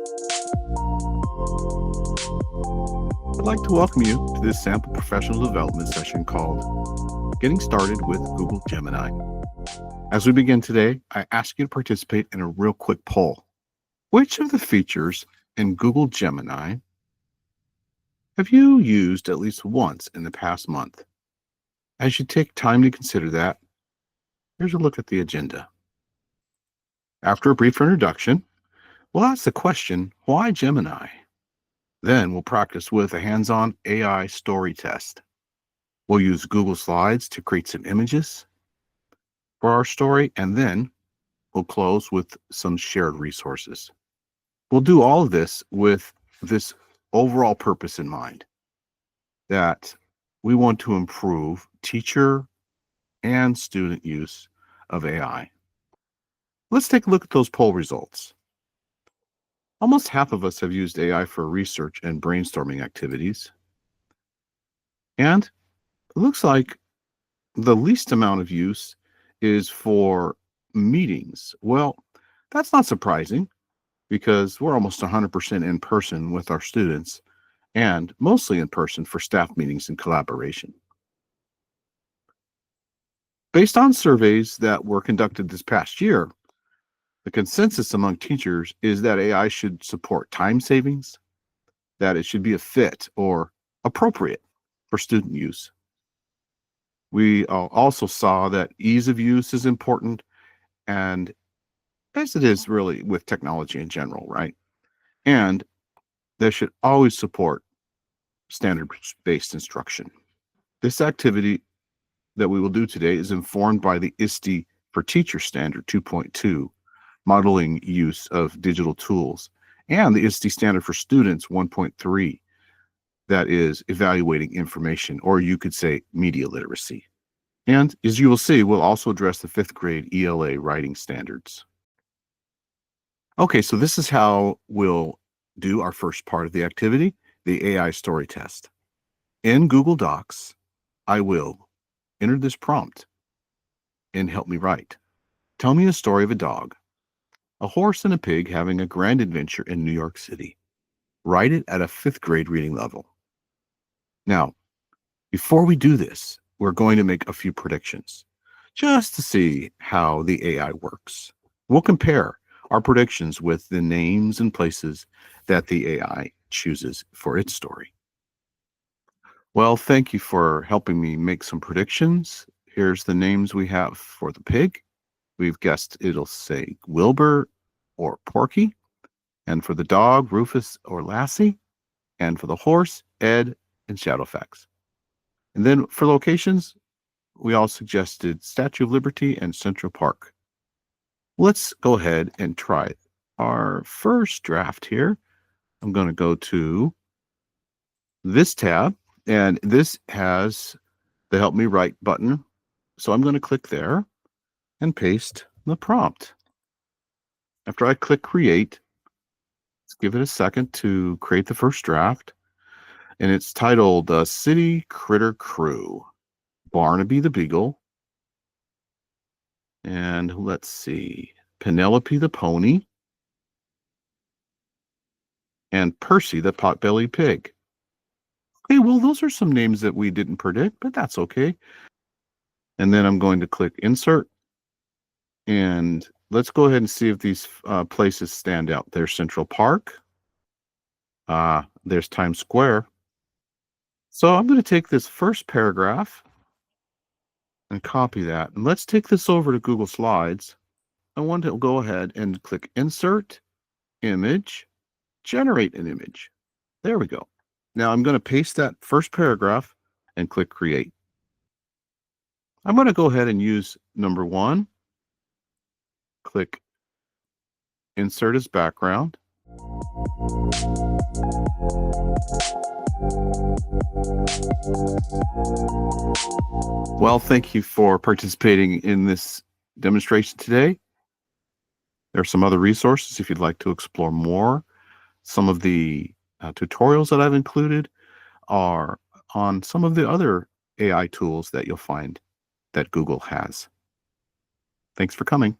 I'd like to welcome you to this sample professional development session called Getting Started with Google Gemini. As we begin today, I ask you to participate in a real quick poll. Which of the features in Google Gemini have you used at least once in the past month? As you take time to consider that, here's a look at the agenda. After a brief introduction, we'll ask the question, why Gemini? Then we'll practice with a hands-on AI story test. We'll use Google Slides to create some images for our story, and then we'll close with some shared resources. We'll do all of this with this overall purpose in mind, that we want to improve teacher and student use of AI. Let's take a look at those poll results. Almost half of us have used AI for research and brainstorming activities. And it looks like the least amount of use is for meetings. Well, that's not surprising because we're almost 100% in person with our students and mostly in person for staff meetings and collaboration. Based on surveys that were conducted this past year, the consensus among teachers is that AI should support time savings, that it should be a fit or appropriate for student use. We also saw that ease of use is important, and as it is really with technology in general, right? And they should always support standards-based instruction. This activity that we will do today is informed by the ISTE for Teacher Standard 2.2, modeling use of digital tools, and the ISTE Standard for Students 1.3, that is evaluating information, or you could say media literacy. And as you will see, we'll also address the 5th grade ELA writing standards. Okay, so this is how we'll do our first part of the activity, the AI story test. In Google Docs, I will enter this prompt and help me write. Tell me a story of a dog, a horse, and a pig having a grand adventure in New York City. Write it at a 5th grade reading level. Now, before we do this, we're going to make a few predictions just to see how the AI works. We'll compare our predictions with the names and places that the AI chooses for its story. Well, thank you for helping me make some predictions. Here's the names we have for the pig. We've guessed it'll say Wilbur or Porky. And for the dog, Rufus or Lassie. And for the horse, Ed and Shadowfax. And then for locations, we all suggested Statue of Liberty and Central Park. Let's go ahead and try our first draft here. I'm going to go to this tab, and this has the Help Me Write button. So I'm going to click there and paste the prompt. After I click Create, let's give it a second to create the first draft. And it's titled City Critter Crew, Barnaby the Beagle, and let's see, Penelope the Pony, and Percy the Potbelly Pig. Okay, well, those are some names that we didn't predict, but that's okay. And then I'm going to click Insert, and let's go ahead and see if these places stand out. There's Central Park. There's Times Square. So I'm going to take this first paragraph and copy that. And let's take this over to Google Slides. I want to go ahead and click Insert, Image, Generate an Image. There we go. Now I'm going to paste that first paragraph and click Create. I'm going to go ahead and use number 1. Click Insert as background. Well, thank you for participating in this demonstration today. There are some other resources if you'd like to explore more. Some of the tutorials that I've included are on some of the other AI tools that you'll find that Google has. Thanks for coming.